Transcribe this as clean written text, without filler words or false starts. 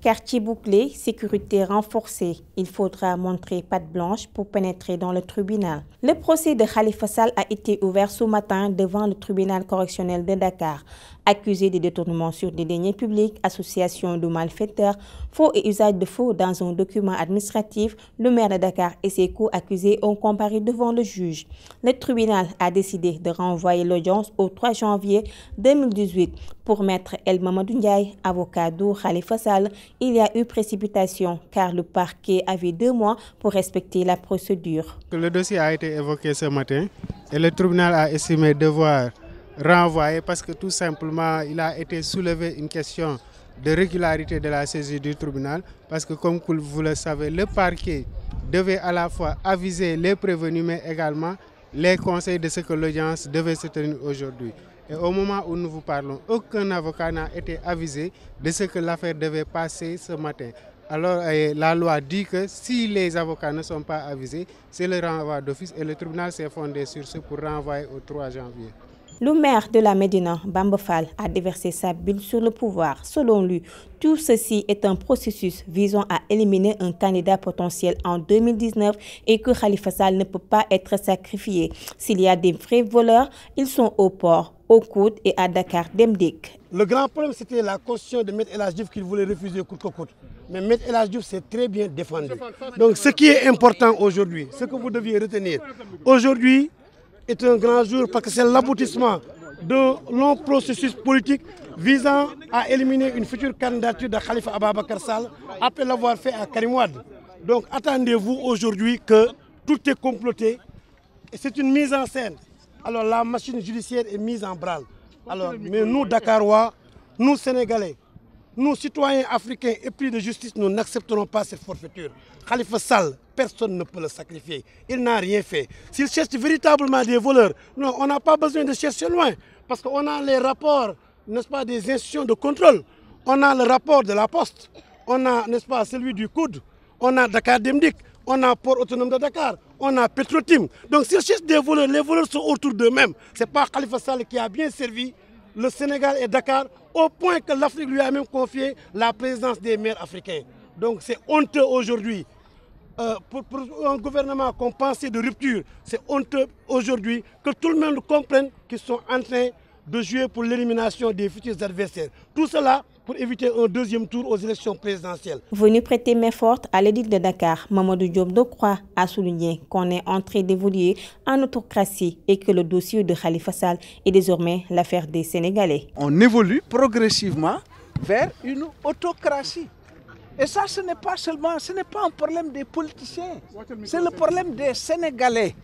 Quartier bouclé, sécurité renforcée. Il faudra montrer patte blanche pour pénétrer dans le tribunal. Le procès de Khalifa Sall a été ouvert ce matin devant le tribunal correctionnel de Dakar. Accusé de détournement sur des deniers publics, association de malfaiteurs, faux et usage de faux dans un document administratif, le maire de Dakar et ses co-accusés ont comparu devant le juge. Le tribunal a décidé de renvoyer l'audience au 3 janvier 2018 pour maître El Mamadou Ndiaye, avocat de Khalifa Sall. Il y a eu précipitation car le parquet avait 2 mois pour respecter la procédure. Le dossier a été évoqué ce matin et le tribunal a estimé devoir renvoyer parce que tout simplement il a été soulevé une question de régularité de la saisie du tribunal parce que comme vous le savez, le parquet devait à la fois aviser les prévenus mais également les conseils de ce que l'audience devait se tenir aujourd'hui. Et au moment où nous vous parlons, aucun avocat n'a été avisé de ce que l'affaire devait passer ce matin. Alors la loi dit que si les avocats ne sont pas avisés, c'est le renvoi d'office et le tribunal s'est fondé sur ce pour renvoyer au 3 janvier. Le maire de la Médina, Bamba Fall, a déversé sa bulle sur le pouvoir. Selon lui, tout ceci est un processus visant à éliminer un candidat potentiel en 2019 et que Khalifa Sall ne peut pas être sacrifié. S'il y a des vrais voleurs, ils sont au port, au coude et à Dakar Demdik. Le grand problème, c'était la constitution de Maître El Hadji Diouf qu'il voulait refuser coûte que coûte. Mais Maître El Hadji Diouf s'est très bien défendu. Donc ce qui est important aujourd'hui, ce que vous deviez retenir, aujourd'hui, est un grand jour parce que c'est l'aboutissement d'un long processus politique visant à éliminer une future candidature de Khalifa Ababacar Sall après l'avoir fait à Karim Wade. Donc attendez-vous aujourd'hui que tout est comploté et c'est une mise en scène. Alors la machine judiciaire est mise en branle. Alors, mais nous Dakarois, nous Sénégalais, nous citoyens africains épris de justice, nous n'accepterons pas cette forfaiture. Khalifa Sall, personne ne peut le sacrifier. Il n'a rien fait. S'il cherche véritablement des voleurs, non, on n'a pas besoin de chercher loin. Parce qu'on a les rapports, n'est-ce pas, des institutions de contrôle. On a le rapport de la Poste. On a, n'est-ce pas, celui du COUD. On a Dakar Demdik. On a Port Autonome de Dakar. On a Petrotim. Donc s'ils cherchent des voleurs, les voleurs sont autour d'eux-mêmes. Ce n'est pas Khalifa Sall qui a bien servi le Sénégal et Dakar, au point que l'Afrique lui a même confié la présidence des maires africains. Donc c'est honteux aujourd'hui. Pour un gouvernement qu'on pensait de rupture, c'est honteux aujourd'hui que tout le monde comprenne qu'ils sont en train de jouer pour l'élimination des futurs adversaires. Tout cela pour éviter un deuxième tour aux élections présidentielles. Venu prêter main forte à l'édile de Dakar, Mamadou Diop Decroix a souligné qu'on est en train d'évoluer en autocratie et que le dossier de Khalifa Sall est désormais l'affaire des Sénégalais. On évolue progressivement vers une autocratie. Et ça, ce n'est pas un problème des politiciens, c'est le problème des Sénégalais.